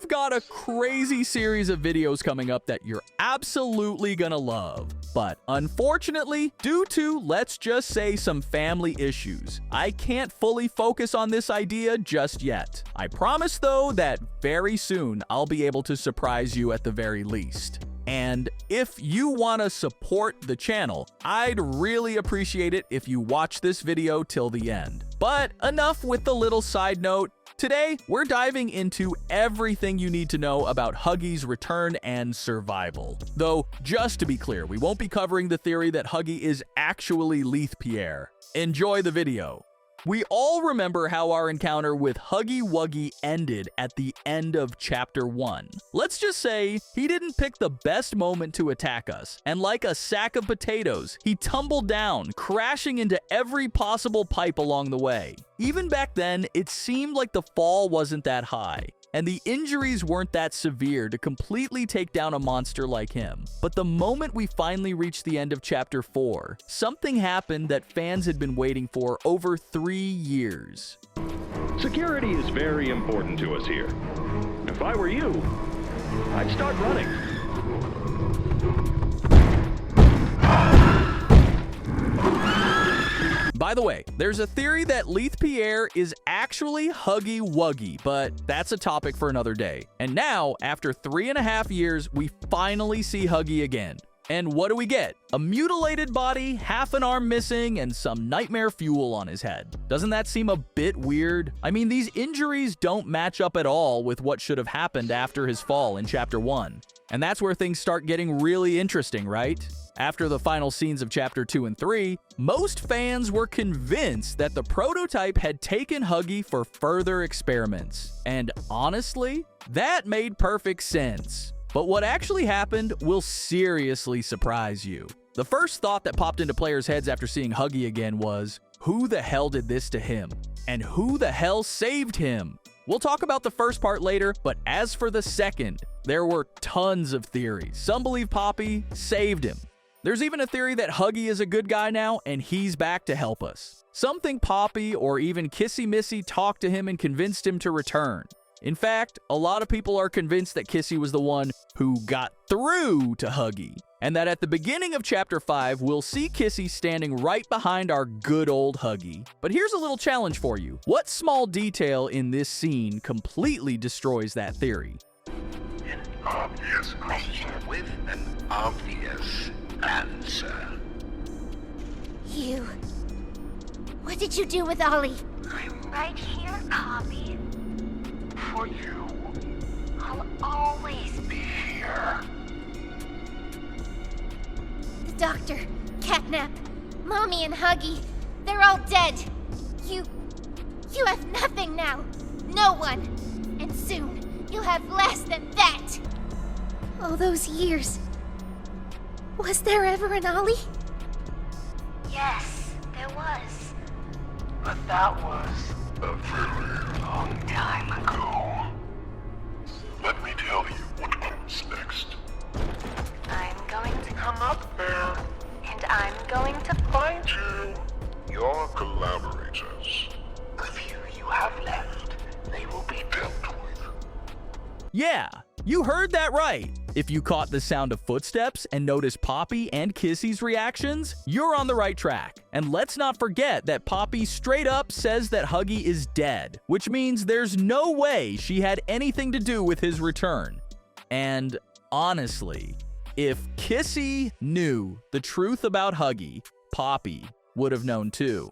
We've got a crazy series of videos coming up that you're absolutely gonna love. But unfortunately, due to, let's just say, some family issues, I can't fully focus on this idea just yet. I promise though that very soon I'll be able to surprise you at the very least. And if you want to support the channel, I'd really appreciate it if you watch this video till the end. But enough with the little side note. Today, we're diving into everything you need to know about Huggy's return and survival. Though, just to be clear, we won't be covering the theory that Huggy is actually Leith-Pierre. Enjoy the video. We all remember how our encounter with Huggy Wuggy ended at the end of Chapter 1. Let's just say he didn't pick the best moment to attack us, and like a sack of potatoes, he tumbled down, crashing into every possible pipe along the way. Even back then, it seemed like the fall wasn't that high, and the injuries weren't that severe to completely take down a monster like him. But the moment we finally reached the end of Chapter 4, something happened that fans had been waiting for over 3 years. Security is very important to us here. If I were you, I'd start running. By the way, there's a theory that Leith-Pierre is actually Huggy Wuggy, but that's a topic for another day. And now, after 3.5 years, we finally see Huggy again. And what do we get? A mutilated body, half an arm missing, and some nightmare fuel on his head. Doesn't that seem a bit weird? I mean, these injuries don't match up at all with what should have happened after his fall in Chapter 1. And that's where things start getting really interesting, right? After the final scenes of Chapter 2 and 3, most fans were convinced that the prototype had taken Huggy for further experiments. And honestly, that made perfect sense. But what actually happened will seriously surprise you. The first thought that popped into players' heads after seeing Huggy again was, who the hell did this to him? And who the hell saved him? We'll talk about the first part later, but as for the second, there were tons of theories. Some believe Poppy saved him. There's even a theory that Huggy is a good guy now and he's back to help us. Some think Poppy or even Kissy Missy talked to him and convinced him to return. In fact, a lot of people are convinced that Kissy was the one who got through to Huggy, and that at the beginning of Chapter 5, we'll see Kissy standing right behind our good old Huggy. But here's a little challenge for you. What small detail in this scene completely destroys that theory? An obvious question with an obvious answer. You... What did you do with Ollie? I'm right here, Poppy. For you, I'll always be here. The doctor, Catnap, Mommy and Huggy, they're all dead. You have nothing now. No one. And soon, you'll have less than that. All those years. Was there ever an Ollie? Yes, there was. But that was a very long time ago. Let me tell you what comes next. I'm going to Come up there. and I'm going to Find you. Your collaborators. The few you have left, they will be dealt with. Yeah, you heard that right. If you caught the sound of footsteps and noticed Poppy and Kissy's reactions, you're on the right track. And let's not forget that Poppy straight up says that Huggy is dead, which means there's no way she had anything to do with his return. And honestly, if Kissy knew the truth about Huggy, Poppy would have known too.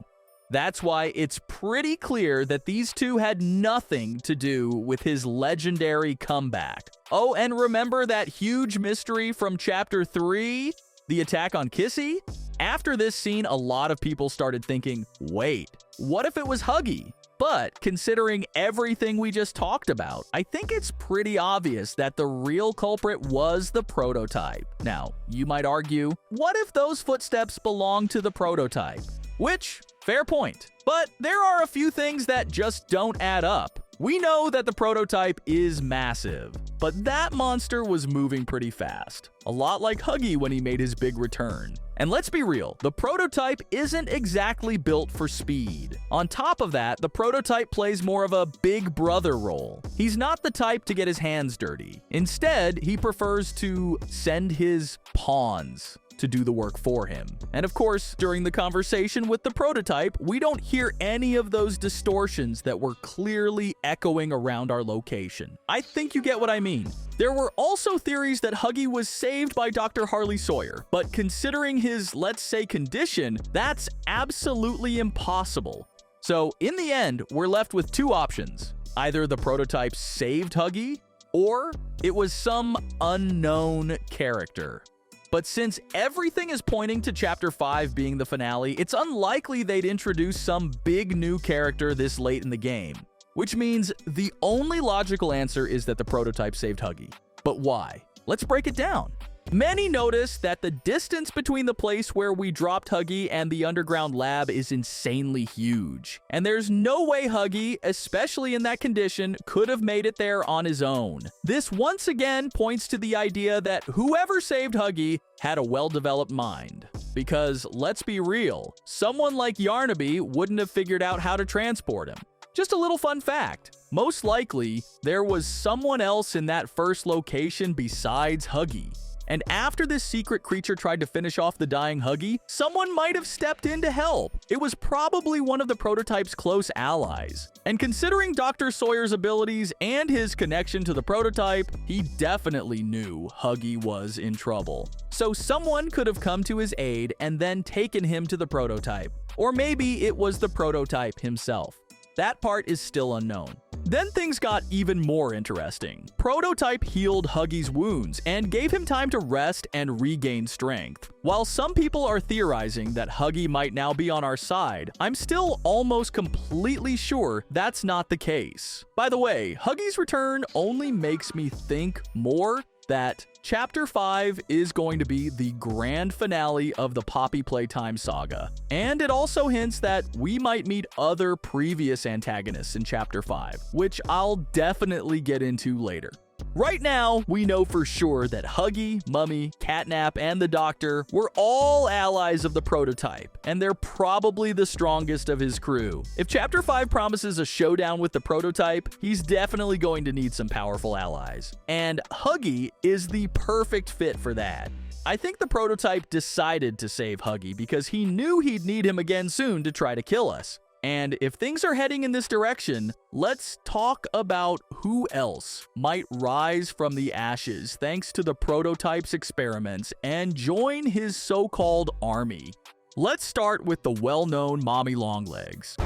That's why it's pretty clear that these two had nothing to do with his legendary comeback. Oh, and remember that huge mystery from Chapter 3? The attack on Kissy? After this scene, a lot of people started thinking, wait, what if it was Huggy? But considering everything we just talked about, I think it's pretty obvious that the real culprit was the prototype. Now, you might argue, what if those footsteps belong to the prototype? Which, fair point. But there are a few things that just don't add up. We know that the prototype is massive, but that monster was moving pretty fast. A lot like Huggy when he made his big return. And let's be real, the prototype isn't exactly built for speed. On top of that, the prototype plays more of a big brother role. He's not the type to get his hands dirty. Instead, he prefers to send his pawns to do the work for him. And of course, during the conversation with the prototype, we don't hear any of those distortions that were clearly echoing around our location. I think you get what I mean. There were also theories that Huggy was saved by Dr. Harley Sawyer, but considering his, let's say, condition, that's absolutely impossible. So in the end, we're left with two options. Either the prototype saved Huggy, or it was some unknown character. But since everything is pointing to Chapter 5 being the finale, it's unlikely they'd introduce some big new character this late in the game. Which means the only logical answer is that the prototype saved Huggy. But why? Let's break it down. Many notice that the distance between the place where we dropped Huggy and the underground lab is insanely huge. And there's no way Huggy, especially in that condition, could have made it there on his own. This once again points to the idea that whoever saved Huggy had a well-developed mind. Because let's be real, someone like Yarnaby wouldn't have figured out how to transport him. Just a little fun fact. Most likely, there was someone else in that first location besides Huggy. And after this secret creature tried to finish off the dying Huggy, someone might have stepped in to help. It was probably one of the prototype's close allies. And considering Dr. Sawyer's abilities and his connection to the prototype, he definitely knew Huggy was in trouble. So someone could have come to his aid and then taken him to the prototype. Or maybe it was the prototype himself. That part is still unknown. Then things got even more interesting. Prototype healed Huggy's wounds and gave him time to rest and regain strength. While some people are theorizing that Huggy might now be on our side, I'm still almost completely sure that's not the case. By the way, Huggy's return only makes me think more that Chapter 5 is going to be the grand finale of the Poppy Playtime saga. And it also hints that we might meet other previous antagonists in Chapter 5, which I'll definitely get into later. Right now, we know for sure that Huggy, Mummy, Catnap, and the Doctor were all allies of the prototype, and they're probably the strongest of his crew. If Chapter 5 promises a showdown with the prototype, he's definitely going to need some powerful allies. And Huggy is the perfect fit for that. I think the prototype decided to save Huggy because he knew he'd need him again soon to try to kill us. And if things are heading in this direction, let's talk about who else might rise from the ashes thanks to the prototype's experiments and join his so-called army. Let's start with the well-known Mommy Longlegs.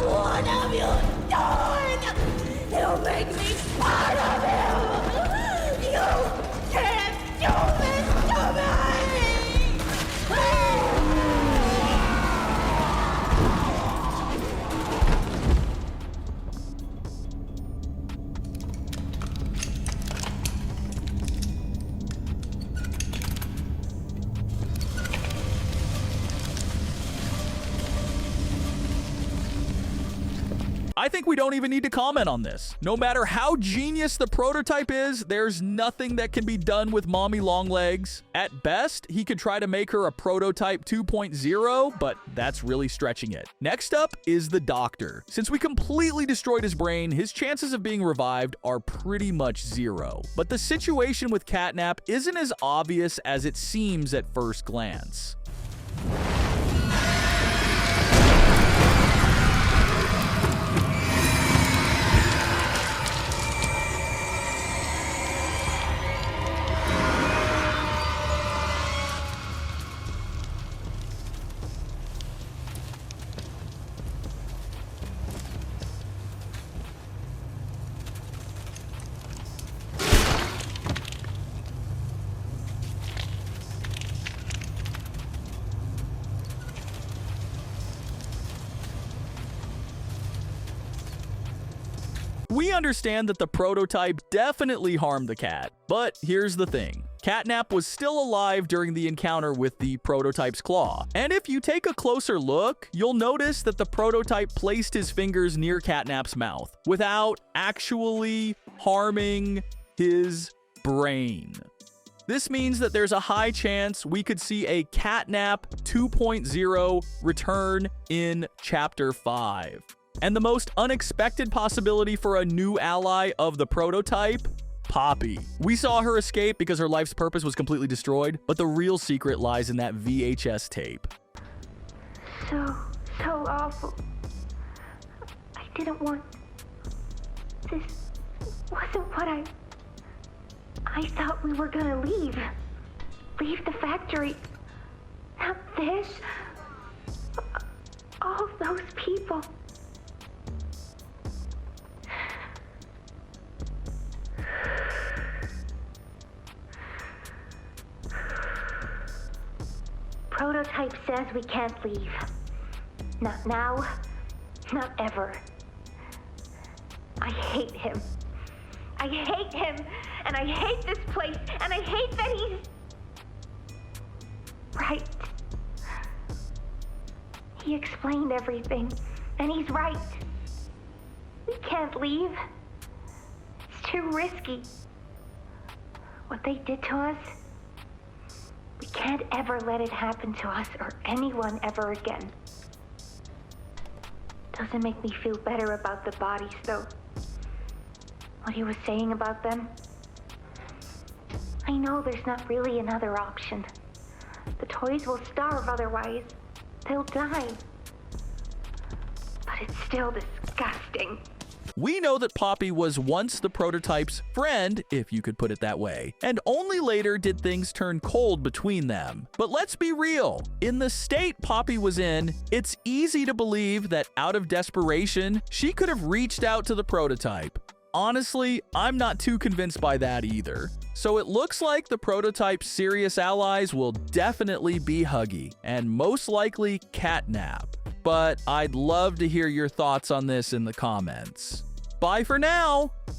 What have you done? You make me part of you! You can't do this to me! I think we don't even need to comment on this. No matter how genius the prototype is, there's nothing that can be done with Mommy Longlegs. At best, he could try to make her a prototype 2.0, but that's really stretching it. Next up is the Doctor. Since we completely destroyed his brain, his chances of being revived are pretty much zero. But the situation with Catnap isn't as obvious as it seems at first glance. We understand that the prototype definitely harmed the cat, but here's the thing. Catnap was still alive during the encounter with the prototype's claw. And if you take a closer look, you'll notice that the prototype placed his fingers near Catnap's mouth without actually harming his brain. This means that there's a high chance we could see a Catnap 2.0 return in Chapter 5. And the most unexpected possibility for a new ally of the prototype? Poppy. We saw her escape because her life's purpose was completely destroyed, but the real secret lies in that VHS tape. So awful. I didn't want... This wasn't what I thought we were gonna leave. Leave the factory. Not this. All those people. Prototype says we can't leave. Not now, not ever. I hate him. I hate him, and I hate this place, and I hate that he's... right. He explained everything, and he's right. We can't leave. It's too risky. What they did to us, we can't ever let it happen to us or anyone ever again. Doesn't make me feel better about the bodies, though. What he was saying about them. I know there's not really another option. The toys will starve otherwise. They'll die. But it's still disgusting. We know that Poppy was once the prototype's friend, if you could put it that way, and only later did things turn cold between them. But let's be real, in the state Poppy was in, it's easy to believe that out of desperation, she could have reached out to the prototype. Honestly, I'm not too convinced by that either. So it looks like the prototype's serious allies will definitely be Huggy, and most likely Catnap. But I'd love to hear your thoughts on this in the comments. Bye for now!